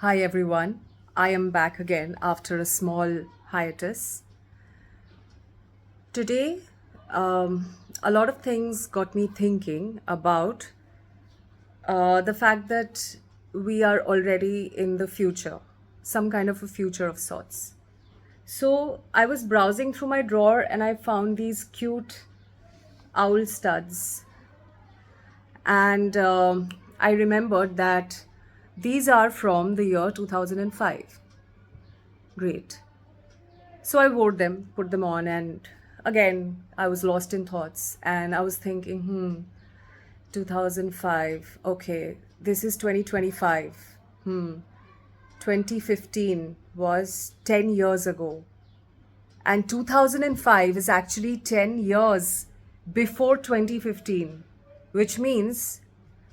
Hi everyone, I am back again after a small hiatus. Today, a lot of things got me thinking about the fact that we are already in the future, some kind of a future of sorts. So, I was browsing through my drawer and I found these cute owl studs, and I remembered that these are from the year 2005. Great. So I wore them, put them on, and again, I was lost in thoughts. And I was thinking, 2005, okay, this is 2025. 2015 was 10 years ago. And 2005 is actually 10 years before 2015, which means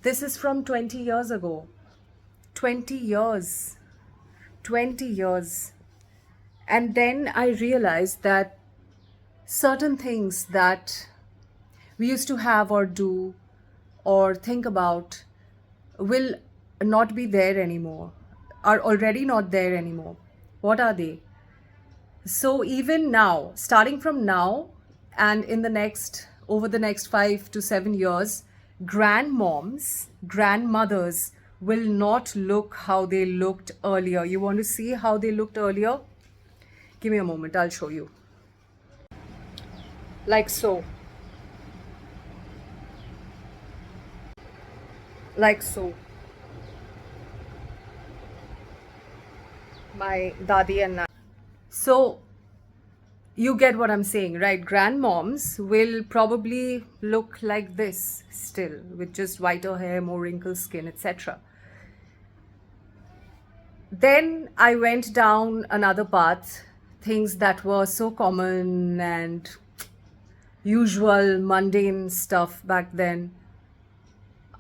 this is from 20 years ago. 20 years. 20 years. And then I realized that certain things that we used to have or do or think about will not be there anymore, are already not there anymore. What are they? So, even now, starting from now and in over the next 5 to 7 years, grandmoms, grandmothers will not look how they looked earlier. You want to see how they looked earlier? Give me a moment, I'll show you. Like so. Like so. My dadi and nani. So you get what I'm saying, right? Grandmoms will probably look like this still, with just whiter hair, more wrinkled skin, etc. Then I went down another path, things that were so common and usual, mundane stuff back then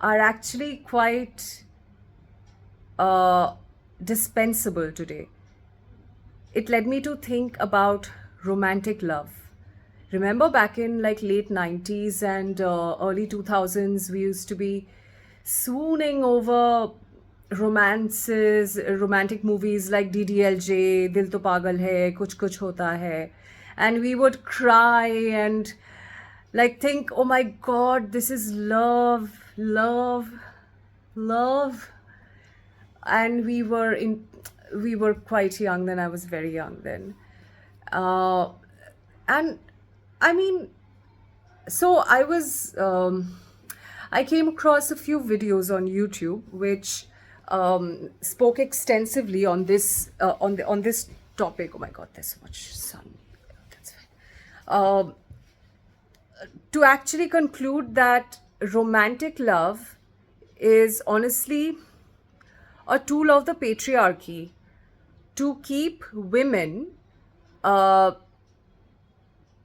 are actually quite uh, dispensable today. It led me to think about romantic love. Remember back in like late 90s and early 2000s, we used to be swooning over romantic movies like DDLJ, Dil To Pagal Hai, Kuch Hota Hai. And we would cry and like think, oh my God, this is love, love, love. And we were quite young then. I was very young then. uh, and I mean, so I came across a few videos on YouTube which spoke extensively on this topic. Oh my God, there's so much sun. That's fine. To actually conclude that romantic love is honestly a tool of the patriarchy to keep women uh,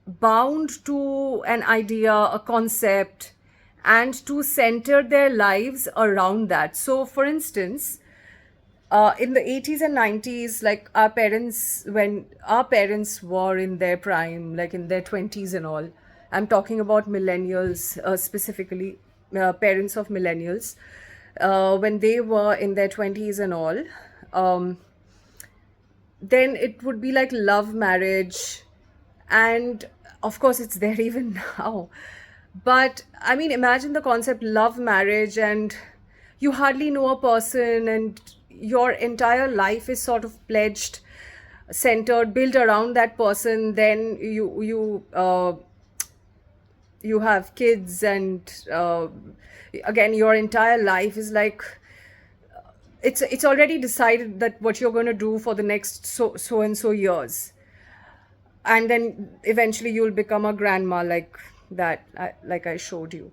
bound to an idea, a concept, and to center their lives around that. So, for instance, in the 80s and 90s, like when our parents were in their prime, like in their 20s and all, I'm talking about millennials, specifically, parents of millennials, when they were in their 20s and all, um, then it would be like love marriage. And of course, it's there even now. But I mean, imagine the concept love marriage, and you hardly know a person, and your entire life is sort of pledged, centered, built around that person. Then you have kids, and again, your entire life is like it's already decided that what you're going to do for the next so and so years, and then eventually you'll become a grandma like that, like I showed you.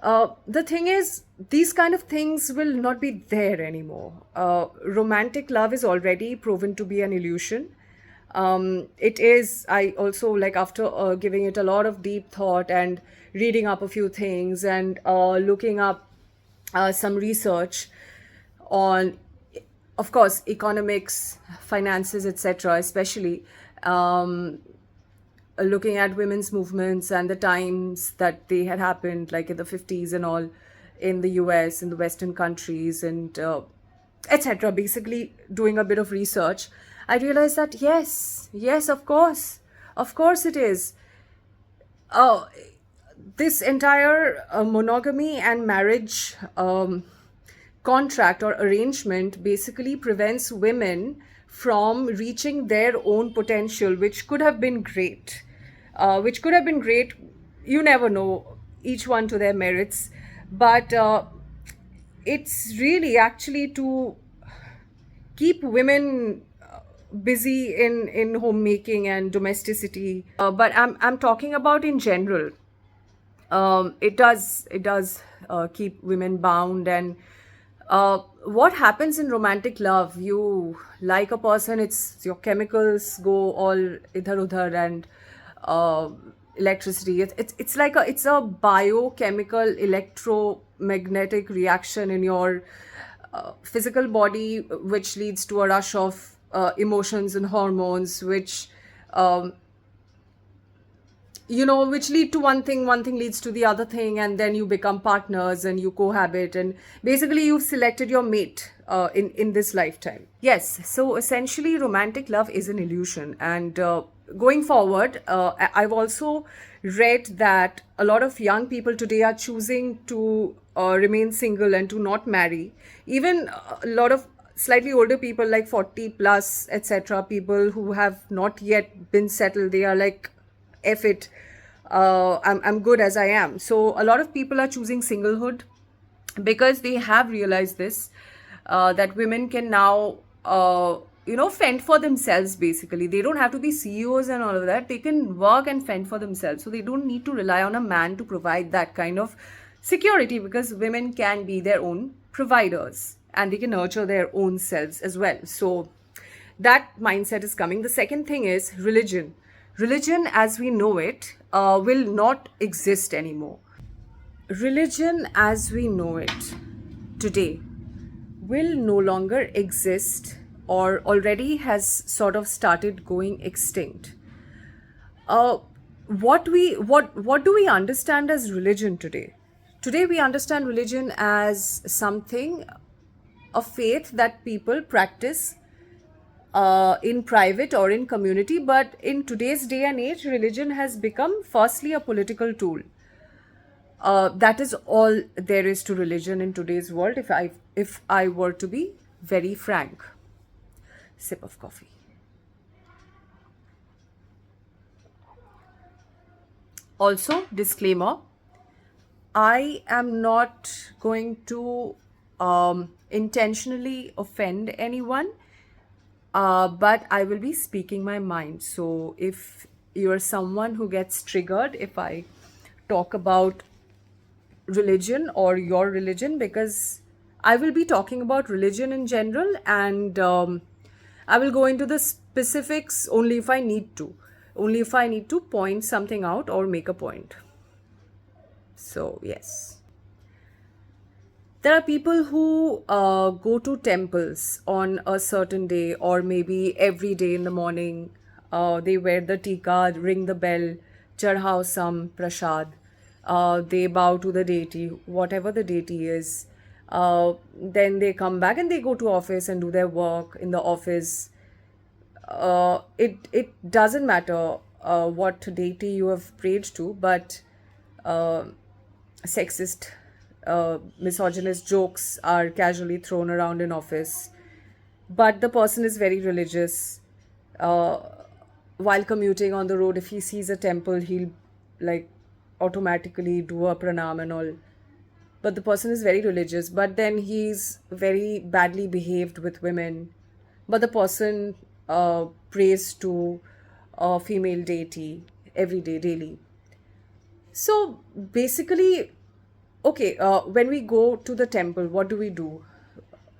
The thing is, these kind of things will not be there anymore. Romantic love is already proven to be an illusion. It is, I also, like, after giving it a lot of deep thought and reading up a few things and looking up some research on, of course, economics, finances, etc., especially looking at women's movements and the times that they had happened, like in the 50s and all, in the US, in the Western countries, and etc. Basically, doing a bit of research, I realized that yes, of course it is. Uh, this entire monogamy and marriage contract or arrangement basically prevents women from reaching their own potential, which could have been great. Which could have been great. You never know, each one to their merits. But it's really actually to keep women busy in homemaking and domesticity. But I'm talking about in general. It does keep women bound. And what happens in romantic love, you like a person, it's your chemicals go all idhar udhar, and uh, electricity, it's like it's a biochemical electromagnetic reaction in your physical body, which leads to a rush of emotions and hormones, which um, which lead to one thing leads to the other thing, and then you become partners and you cohabit, and basically you've selected your mate in this lifetime. Yes, so essentially romantic love is an illusion. And going forward, I've also read that a lot of young people today are choosing to remain single and to not marry. Even a lot of slightly older people, like 40 plus, etc., people who have not yet been settled, they are like, F it, I'm good as I am. So a lot of people are choosing singlehood because they have realized this, that women can now, fend for themselves. Basically, they don't have to be CEOs and all of that. They can work and fend for themselves. So they don't need to rely on a man to provide that kind of security, because women can be their own providers and they can nurture their own selves as well. So that mindset is coming. The second thing is religion. Religion as we know it will not exist anymore. Religion as we know it today will no longer exist, or already has sort of started going extinct. Uh, what do we understand as religion today? Today we understand religion as something, a faith that people practice in private or in community. But in today's day and age, religion has become firstly a political tool. That is all there is to religion in today's world. If I were to be very frank, sip of coffee. Also, disclaimer: I am not going to intentionally offend anyone, but I will be speaking my mind. So if you're someone who gets triggered if I talk about religion or your religion, because I will be talking about religion in general, and I will go into the specifics only if I need to, point something out or make a point. So, yes. There are people who go to temples on a certain day, or maybe every day in the morning. They wear the tika, ring the bell, chadhao some prasad. They bow to the deity, whatever the deity is. Then they come back and they go to office and do their work in the office. It doesn't matter what deity you have prayed to, but uh, sexist, misogynist jokes are casually thrown around in office. But the person is very religious. Uh, while commuting on the road, if he sees a temple, he'll like automatically do a pranam and all. But the person is very religious, but then he's very badly behaved with women. But the person prays to a female deity every day, daily. So basically, okay, when we go to the temple, what do we do?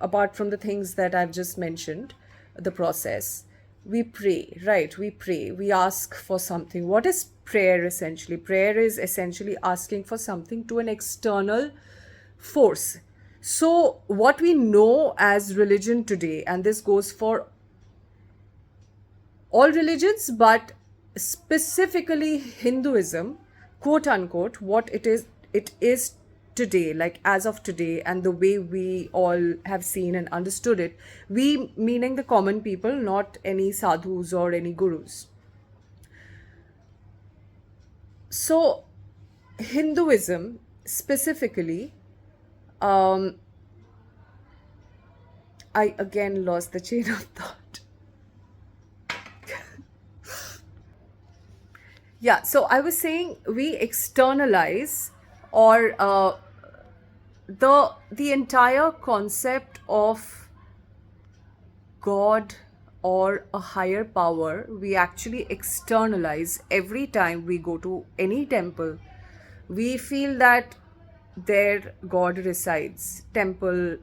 Apart from the things that I've just mentioned, the process, we pray, right? We pray, we ask for something. What is prayer essentially? Prayer is essentially asking for something to an external force. So, what we know as religion today, and this goes for all religions, but specifically Hinduism, quote unquote, what it is today, like as of today, and the way we all have seen and understood it, we meaning the common people, not any sadhus or any gurus. So, Hinduism specifically, um, I again lost the chain of thought. Yeah, so I was saying we externalize, or the entire concept of God or a higher power, we actually externalize every time we go to any temple. We feel that there God resides. Temple,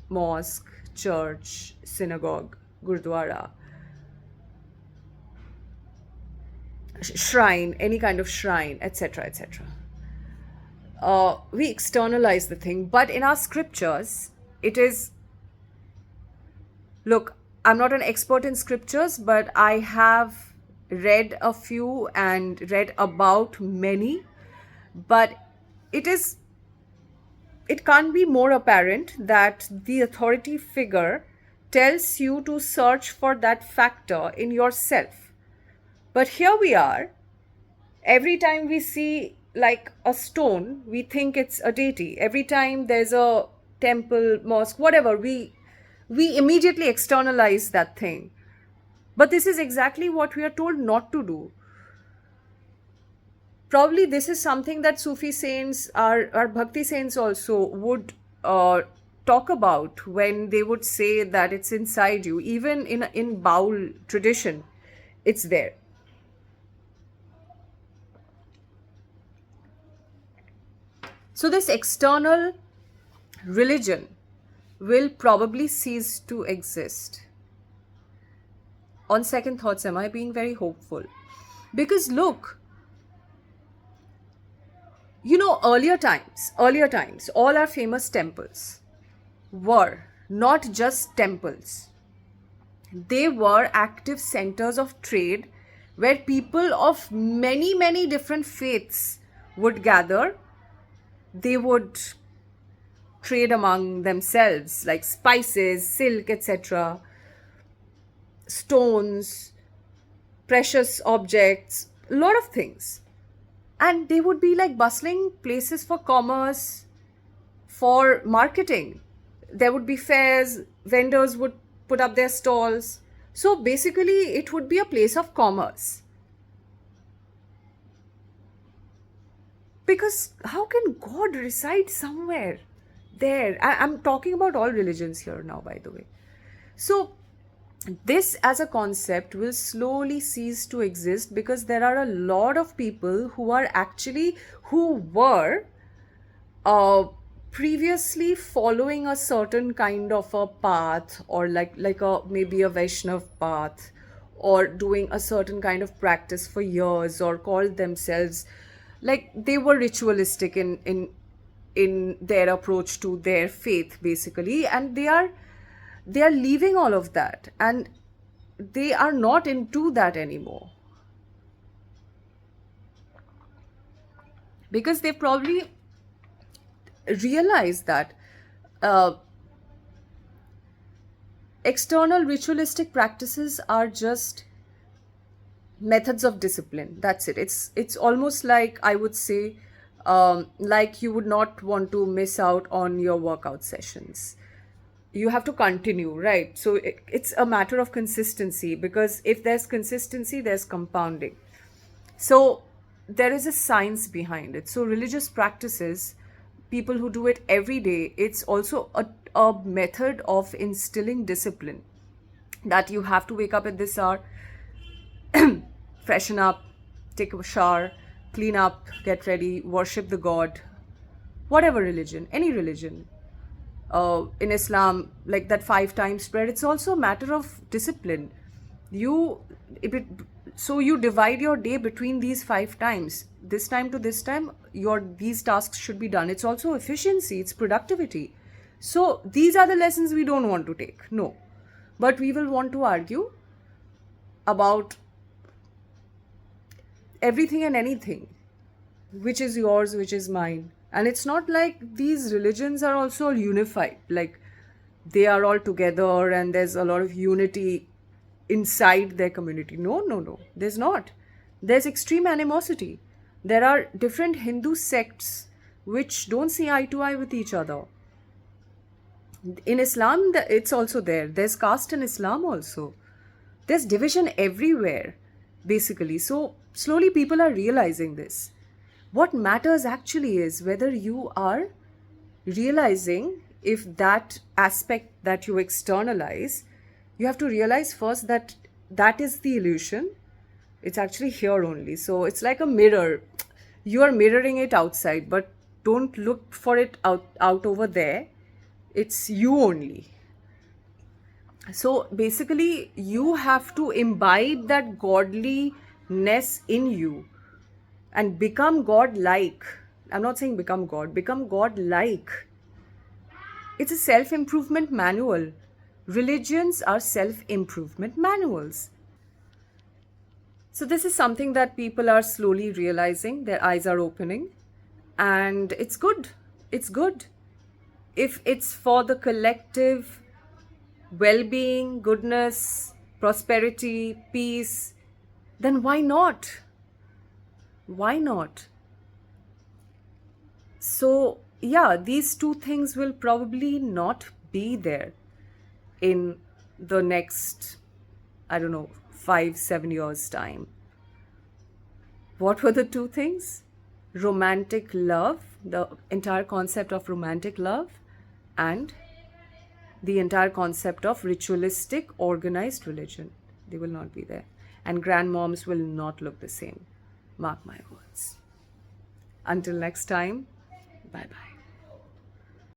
mosque, church, synagogue, gurdwara, shrine, any kind of shrine, etc., etc. We externalize the thing, but in our scriptures, it is, look, I'm not an expert in scriptures, but I have read a few and read about many. But it is, it can't be more apparent that the authority figure tells you to search for that factor in yourself. But here we are, every time we see like a stone, we think it's a deity. Every time there's a temple, mosque, whatever, we immediately externalize that thing. But this is exactly what we are told not to do. Probably this is something that Sufi saints, our Bhakti saints also would talk about when they would say that it's inside you. Even in Baul tradition, it's there. So this external religion will probably cease to exist. On second thoughts, am I being very hopeful? Because look, earlier times, all our famous temples were not just temples. They were active centers of trade where people of many, many different faiths would gather. They would trade among themselves, like spices, silk, etc., stones, precious objects, a lot of things. And they would be like bustling places for commerce, for marketing. There would be fairs, vendors would put up their stalls. So basically, it would be a place of commerce. Because how can God reside somewhere there? I'm talking about all religions here now, by the way. So this as a concept will slowly cease to exist because there are a lot of people who were previously following a certain kind of a path, or like a maybe a Vaishnav path, or doing a certain kind of practice for years, or called themselves, like they were ritualistic in their approach to their faith basically, and they are leaving all of that, and they are not into that anymore because they probably realize that uh, external ritualistic practices are just methods of discipline. That's it. It's almost like, I would say, like you would not want to miss out on your workout sessions. You have to continue, right? So it's a matter of consistency, because if there's consistency, there's compounding. So there is a science behind it. So religious practices, people who do it every day, it's also a method of instilling discipline, that you have to wake up at this hour, freshen up, take a shower, clean up, get ready, worship the god, whatever religion, any religion. In Islam, like that 5 times prayer, it's also a matter of discipline. You, if it, so you divide your day between these 5 times. This time to this time, these tasks should be done. It's also efficiency, it's productivity. So these are the lessons we don't want to take. No, but we will want to argue about everything and anything, which is yours, which is mine, And it's not like these religions are also all unified, like they are all together and there's a lot of unity inside their community. No, no, no, there's not. There's extreme animosity. There are different Hindu sects which don't see eye to eye with each other. In Islam, it's also there. There's caste in Islam also. There's division everywhere, basically. So slowly people are realizing this. What matters actually is whether you are realizing, if that aspect that you externalize, you have to realize first that that is the illusion. It's actually here only. So it's like a mirror. You are mirroring it outside, but don't look for it out over there. It's you only. So basically, you have to imbibe that godliness in you and become God-like. I'm not saying become God, become God-like. It's a self-improvement manual. Religions are self-improvement manuals. So this is something that people are slowly realizing, their eyes are opening, and it's good. It's good. If it's for the collective well-being, goodness, prosperity, peace, then why not? Why not? So, yeah, these two things will probably not be there in the next, I don't know, 5-7 years' time. What were the two things? Romantic love, the entire concept of romantic love, and the entire concept of ritualistic organized religion. They will not be there. And grandmoms will not look the same. Mark my words. Until next time, bye bye.